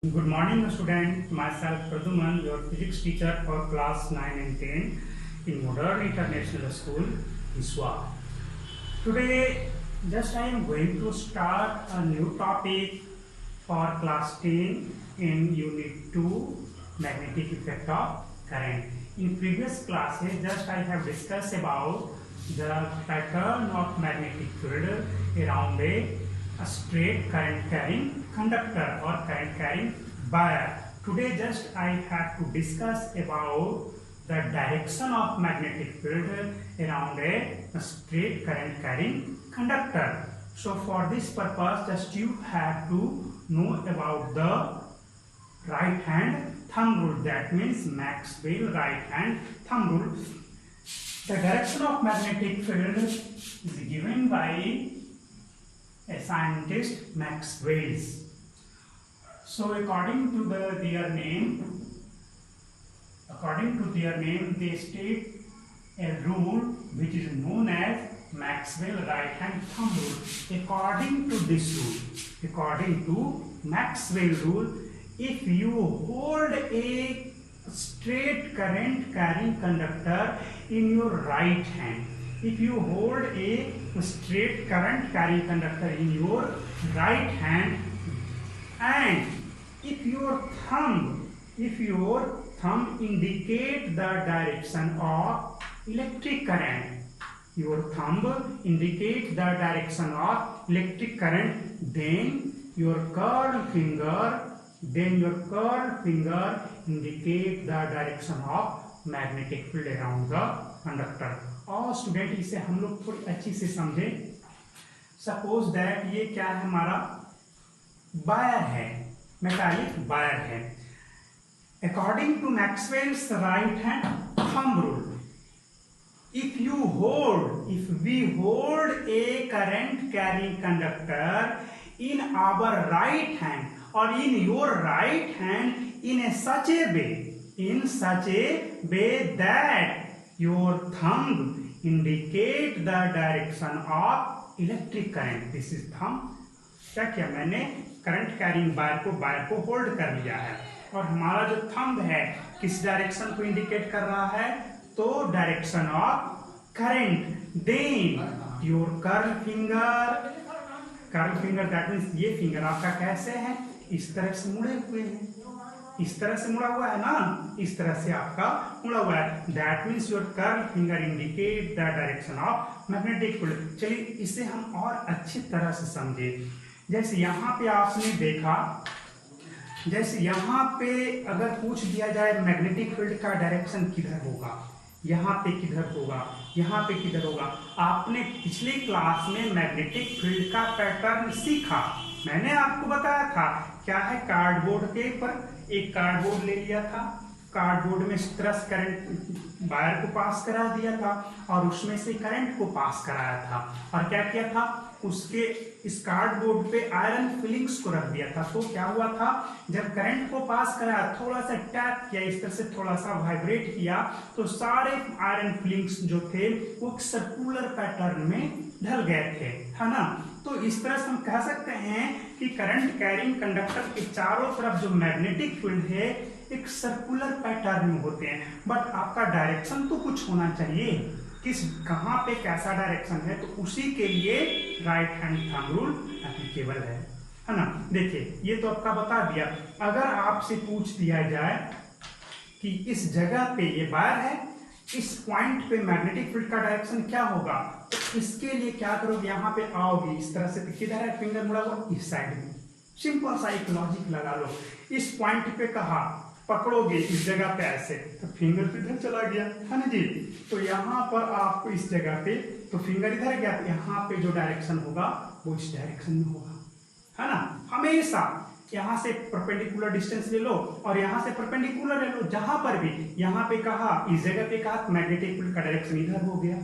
Good morning, student. Myself Praduman, your physics teacher for class 9 and 10 in Modern International School, Iswa. Today, just I am going to start a new topic for class 10 in Unit 2, Magnetic Effect of Current. In previous classes, just I have discussed about the pattern of magnetic field around a straight current carrying conductor or current carrying wire. Today just I have to discuss about the direction of magnetic field around a straight current carrying conductor. So for this purpose just you have to know about the right hand thumb rule, that means Maxwell right hand thumb rule. The direction of magnetic field is given by a scientist Maxwell. So according to their name, they state a rule which is known as Maxwell right hand thumb rule. According to Maxwell rule, if you hold a straight current carrying conductor in your right hand, if you hold a straight current carrying conductor in your right hand, and if your thumb indicate the direction of electric current, then your curved finger indicate the direction of magnetic field around the conductor. और student इसे हम लोग थोड़ी अच्छी से समझे. Suppose that ये क्या है, हमारा वायर है, मेटालिक वायर है. According to Maxwell's right hand thumb rule, if we hold a current carrying conductor in our right hand or in your right hand in such a way that your thumb indicate the direction of electric current. This is thumb. क्या किया मैंने, current carrying wire को hold कर लिया है, और हमारा जो थंब है किस डायरेक्शन को इंडिकेट कर रहा है, तो direction of current. Then your curl finger that means ये फिंगर आपका कैसे है, इस तरह से मुड़े हुए हैं, इस तरह से मुड़ा हुआ है ना, इस तरह से आपका मुड़ा हुआ है. That means your curl finger indicate the direction of magnetic field. चलिए इसे हम और अच्छी तरह से समझे. जैसे यहाँ पे आपने देखा, जैसे यहाँ पे अगर पूछ दिया जाए मैग्नेटिक फील्ड का डायरेक्शन किधर होगा, यहाँ पे किधर होगा, यहाँ पे किधर होगा. आपने पिछली क्लास में मैग्नेटिक फील्ड का पैटर्न सीखा. मैंने आपको बताया था क्या है, कार्डबोर्ड के ऊपर एक कार्डबोर्ड ले लिया था, कार्डबोर्ड में इस तरह से करंट वायर को पास करा दिया था और उसमें से करंट को पास कराया था, और क्या किया था, उसके इस कार्डबोर्ड पे आयरन फिलिंग्स को रख दिया था. तो क्या हुआ था, जब करंट को पास कराया, थोड़ा सा टैप किया, इस तरह से थोड़ा सा वाइब्रेट किया, तो सारे आयरन फिलिंग्स जो थे वो सर्कुलर पैटर्न में ढल गए थे, है ना. तो इस तरह से हम कह सकते हैं कि करंट कैरिंग कंडक्टर के चारों तरफ जो मैग्नेटिक फील्ड है एक सर्कुलर पैटर्न में होते हैं. बट आपका डायरेक्शन तो कुछ होना चाहिए, कहाँ पे कैसा डायरेक्शन है, तो उसी के लिए right hand thumb rule applicable है ना. देखिए ये तो आपका बता दिया. अगर आपसे पूछ दिया जाए कि इस जगह पे ये वायर है, इस पॉइंट पे मैग्नेटिक फील्ड का डायरेक्शन क्या होगा, तो इसके लिए क्या करोगे, यहाँ पे आओगे इस तरह से, किधर है फिंगर मुड़ा हुआ, इस साइड में. सिंपल सा एक लॉजिक लगा लो. इस पॉइंट पे कहा पकड़ोगे इस जगह पे ऐसे, तो फिंगर तो इधर चला गया, है ना जी. तो यहाँ पर आपको इस जगह पे तो फिंगर इधर गया, तो यहाँ पे जो डायरेक्शन होगा वो इस डायरेक्शन में होगा, है ना. हमेशा यहाँ से परपेंडिकुलर डिस्टेंस ले लो और यहाँ से परपेंडिकुलर ले लो, जहां पर भी यहाँ पे कहा, इस जगह पे कहा, मैग्नेटिक फील्ड का डायरेक्शन इधर हो गया.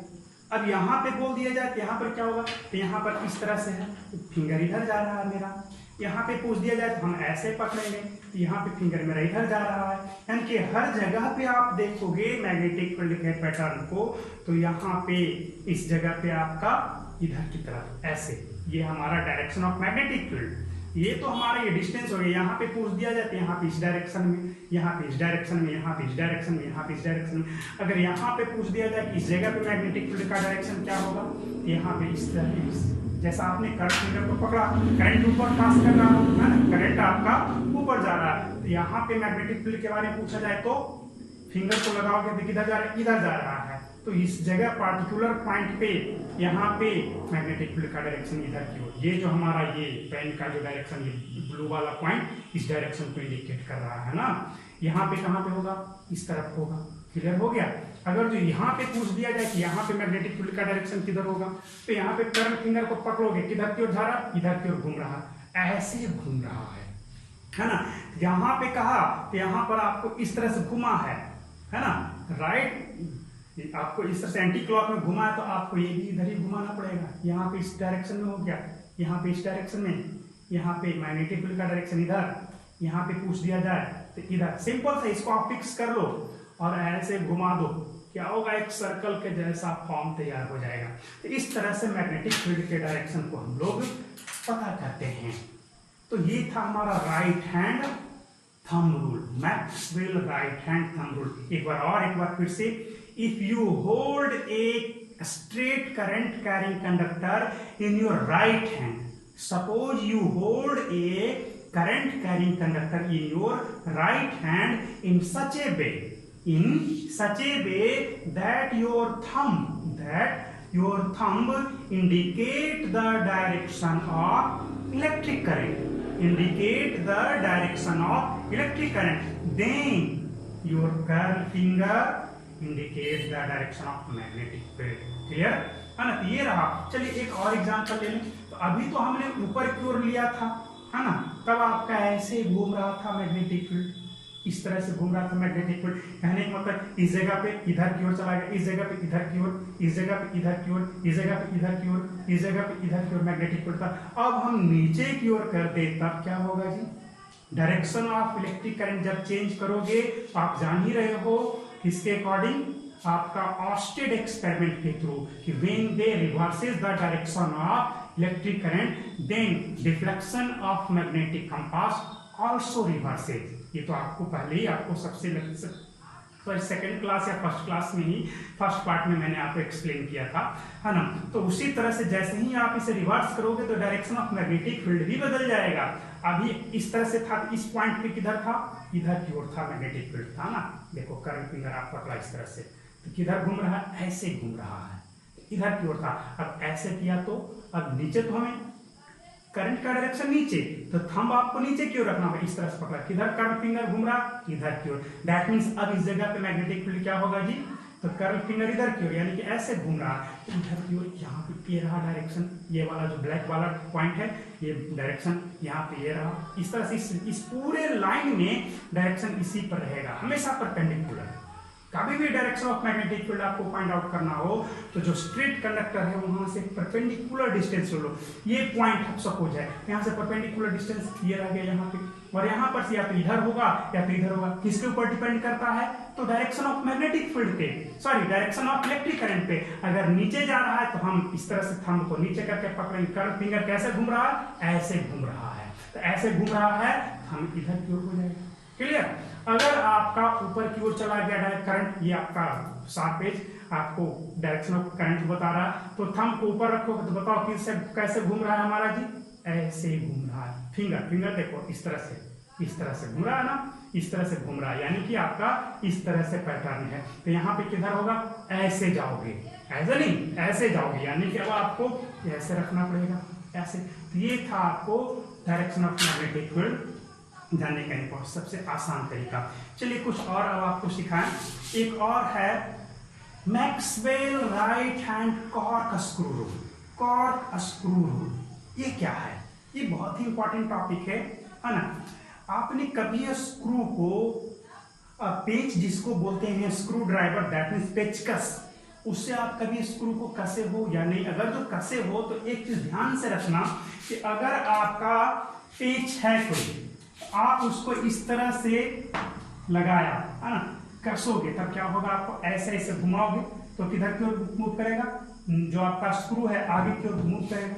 अब यहाँ पे बोल दिया जाए तो यहाँ पर क्या होगा, तो यहाँ पर इस तरह से है, तो फिंगर इधर जा रहा है मेरा. यहाँ पे पूछ दिया जाए तो हम ऐसे पकड़ेंगे, तो यहाँ पे फिंगर मेरा इधर जा रहा है. यानी कि हर जगह पे आप देखोगे मैग्नेटिक फील्ड के पैटर्न को, तो यहाँ पे इस जगह पे आपका इधर की तरफ ऐसे, ये हमारा डायरेक्शन ऑफ मैग्नेटिक फील्ड. ये तो हमारा ये डिस्टेंस हो गया। यहाँ पे पूछ दिया जाता है यहाँ पे इस डायरेक्शन में, यहाँ पे इस डायरेक्शन में, यहाँ पे इस डायरेक्शन में, यहाँ पे इस डायरेक्शन में। अगर यहाँ पे पूछ दिया जाए कि इस जगह पे मैग्नेटिक फील्ड का डायरेक्शन क्या होगा, यहाँ पे इस तरह, जैसा आपने करंट फिंगर को पकड़ा, करंट ऊपर पास कर रहा है ना, करंट आपका ऊपर जा रहा है। तो यहाँ पे मैग्नेटिक फील्ड के बारे में पूछा जाए तो फिंगर को लगाओगे तो किधर जा रहा है, इधर जा रहा है। तो इस जगह पार्टिकुलर पॉइंट पे यहाँ पे मैग्नेटिक फील्ड का डायरेक्शन इधर की ओर, ये जो हमारा ये पेन का जो डायरेक्शन, ये ब्लू वाला पॉइंट इस डायरेक्शन को इंडिकेट कर रहा है ना। यहाँ पे कहाँ पे होगा, इस तरफ होगा। क्लियर हो गया। अगर जो यहाँ पे पूछ दिया जाए कि यहाँ पे मैग्नेटिक फील्ड का डायरेक्शन किधर होगा, तो यहाँ पे कर्ल फिंगर को पकड़ोगे, किधर की ओर जा रहा, इधर की ओर घूम रहा, ऐसे घूम रहा है ना। यहाँ पे कहा तो यहाँ पर आपको इस तरह से घुमा है ना, राइट, आपको इस तरह से एंटी क्लॉक में घुमा है तो आपको ये भी इधर ही घुमाना पड़ेगा। यहाँ पे इस डायरेक्शन में हो गया, यहाँ पे इस डायरेक्शन में, यहाँ पे मैग्नेटिक फील्ड का डायरेक्शन इधर, यहाँ पे पूछ दिया जाए तो इधर। सिंपल से इसको आप फिक्स कर लो और ऐसे घुमा दो, क्या होगा, एक सर्कल के जैसा फॉर्म तैयार हो जाएगा। तो इस तरह से मैग्नेटिक फील्ड के डायरेक्शन को हम लोग पता करते हैं। तो ये था हमारा right hand thumb rule, Maxwell right hand thumb rule. एक बार फिर से, if you hold a straight current carrying conductor in your right hand, suppose you hold a current carrying conductor in your right hand in such a way that your thumb indicate the direction of electric current, then your curl finger indicates the direction of magnetic field. Clear है ना। ये रहा। चलिए एक और example ले लें। तो अभी तो हमने ऊपर की ओर लिया था, है ना, तब आपका ऐसे घूम रहा था मैग्नेटिक फील्ड, इस तरह से घूम रहा था मैग्नेटिक फील्ड। कहने का मतलब इस जगह पे इधर की ओर चला गया, इस जगह पे इधर की ओर, इस जगह पे इधर की ओर, इस जगह पे इधर की ओर, इस जगह पे इधर की ओर मैग्नेटिक फील्ड था। अब हम नीचे की ओर करते तब क्या होगा जी, डायरेक्शन ऑफ इलेक्ट्रिक करंट जब चेंज करोगे तो आप जान ही रहे हो इसके अकॉर्डिंग, आपका ऑस्टेड एक्सपेरिमेंट के थ्रू कि when they reverses the direction of electric current, then deflection of magnetic compass also reverses. ये तो आपको पहले ही आपको सबसे सेकंड क्लास या फर्स्ट क्लास में ही फर्स्ट पार्ट में मैंने आपको एक्सप्लेन किया था, है ना। तो उसी तरह से जैसे ही आप इसे रिवर्स करोगे तो डायरेक्शन ऑफ मैग्नेटिक फील्ड भी बदल जाएगा। अभी इस तरह से था, इस पॉइंट पे किधर था, इधर की ओर था मैग्नेटिक फील्ड था ना। देखो करंट फिंगर आप पकड़ा इस तरह से, तो किधर घूम रहा है, ऐसे घूम रहा है, इधर की ओर था। अब ऐसे किया तो अब नीचे, तो हमें करंट का डायरेक्शन नीचे, तो थंब आपको नीचे की ओर रखना होगा, इस तरह से पकड़ा, किधर कर्ल फिंगर घूम रहा, इधर की ओर। दैट मींस अब इस जगह पे मैग्नेटिक फील्ड क्या होगा जी, तो कर्ल फिंगर इधर की ओर, यानी कि ऐसे घूम रहा है इधर की ओर। यहाँ पे ये रहा डायरेक्शन, ये वाला जो ब्लैक वाला पॉइंट है, ये डायरेक्शन यहाँ पे ये रहा। इस तरह से इस पूरे लाइन में डायरेक्शन इसी पर रहेगा, हमेशा परपेंडिकुलर। कभी भी डायरेक्शन ऑफ मैग्नेटिक फील्ड आपको फाइंड आउट करना हो तो जो स्ट्रेट कंडक्टर है वहां से परपेंडिकुलर डिस्टेंस लो। ये पॉइंट सपोज है, यहाँ से परपेंडिकुलर डिस्टेंस ये रह गया यहाँ पे, और यहाँ पर से या तो इधर होगा या तो इधर होगा। किसके ऊपर डिपेंड करता है, तो डायरेक्शन ऑफ मैग्नेटिक फील्ड पे, sorry direction of electric current पे। अगर नीचे जा रहा है तो हम इस तरह से थंब को नीचे करके पकड़ेंगे, कर्ल फिंगर कैसे घूम रहा है, ऐसे घूम रहा है, तो ऐसे घूम रहा है, हम इधर की ओर हो जाएगा। क्लियर। अगर आपका ऊपर की ओर चला गया डायरेक्ट करंट, ये आपका शार्प पेज आपको डायरेक्शन ऑफ करंट बता रहा है, तो थंब को ऊपर रखोगे तो बताओ किससे कैसे घूम रहा है हमारा जी, ऐसे घूम रहा है। फिंगर देखो इस तरह से घूम रहा है ना, इस तरह से घूम रहा है, यानी कि आपका इस तरह से पैटर्न है। तो यहाँ पे किधर होगा, ऐसे जाओगे, ऐसे नहीं ऐसे जाओगे, यानी कि अब आपको ऐसे रखना पड़ेगा, ऐसे। तो ये था आपको डायरेक्शन ऑफ मैग्नेटिक फील्ड जानने का एक सबसे आसान तरीका। चलिए कुछ और अब आपको सिखाएं। एक और है Maxwell right hand cork screw rule. ये क्या है, ये बहुत ही इंपॉर्टेंट टॉपिक है ना। आपने कभी स्क्रू को पेच जिसको बोलते हैं स्क्रू ड्राइवर, दैट मींस पेचकस, उससे आप कभी स्क्रू को कसे हो या नहीं? अगर जो कसे हो तो एक चीज ध्यान से रखना कि अगर आपका पेच है कोई, आप उसको इस तरह से लगाया है ना, कसोगे तब क्या होगा, आपको ऐसे ऐसे घुमाओगे तो किधर की ओर मूव करेगा, जो आपका स्क्रू है आगे की ओर मूव करेगा।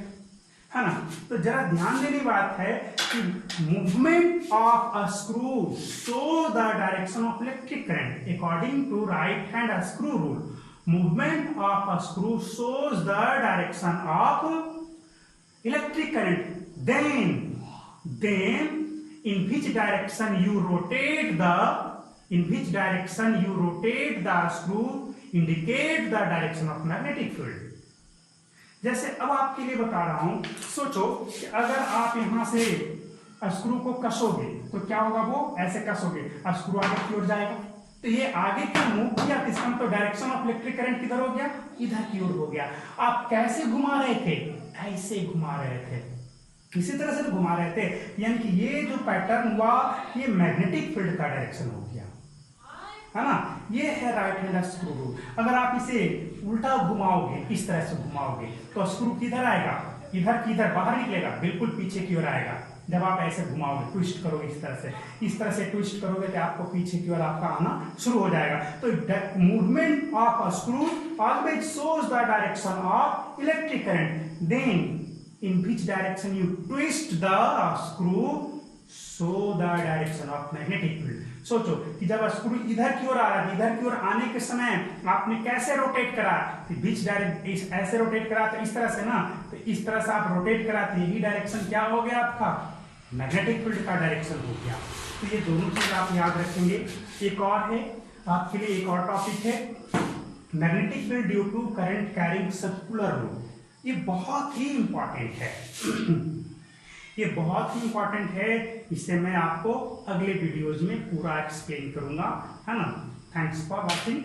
है ना। तो जरा ध्यान देने बात है कि movement of a screw show the direction of electric current according to right hand screw rule. Movement of a screw shows the direction of electric current then in which direction you rotate the screw indicate the direction of magnetic field। जैसे अब आपके लिए बता रहा हूं, सोचो कि अगर आप यहां से स्क्रू को कसोगे तो क्या होगा, वो ऐसे कसोगे, स्क्रू आगे की ओर जाएगा। तो ये आगे क्यों मूव किया, इसका मतलब डायरेक्शन ऑफ इलेक्ट्रिक करंट किधर हो गया, इधर की ओर हो गया। आप कैसे घुमा रहे थे, ऐसे घुमा रहे थे, इसी तरह से घुमा रहे थे, यानी कि ये जो पैटर्न हुआ ये मैग्नेटिक फील्ड का डायरेक्शन हो गया, है ना। ये है राइट हैंड स्क्रू रूल। अगर आप इसे उल्टा घुमाओगे, इस तरह से घुमाओगे तो स्क्रू किधर आएगा, इधर की इधर बाहर निकलेगा, बिल्कुल पीछे की ओर आएगा। जब आप ऐसे घुमाओगे, ट्विस्ट करोगे इस तरह से ट्विस्ट करोगे तो आपको पीछे की ओर आपका आना शुरू हो जाएगा। तो movement of a screw always shows the direction of electric current then in which direction you twist the screw show the direction of magnetic field। सोचो कि जब स्क्रू इधर की ओर आ रहा है, इधर की ओर आने के समय आपने कैसे रोटेट करा, बीच डायरेक्ट ऐसे रोटेट करा, तो इस तरह से ना, तो इस तरह से आप रोटेट कराते, यही डायरेक्शन क्या हो गया आपका, मैग्नेटिक फील्ड का डायरेक्शन हो गया। तो ये दोनों चीज आप याद रखेंगे। एक और है आपके लिए, एक और टॉपिक है magnetic field due to current carrying circular rule. ये बहुत ही इंपॉर्टेंट है, ये बहुत ही इंपॉर्टेंट है। इसे मैं आपको अगले वीडियोज में पूरा एक्सप्लेन करूंगा, है ना। Thanks for watching.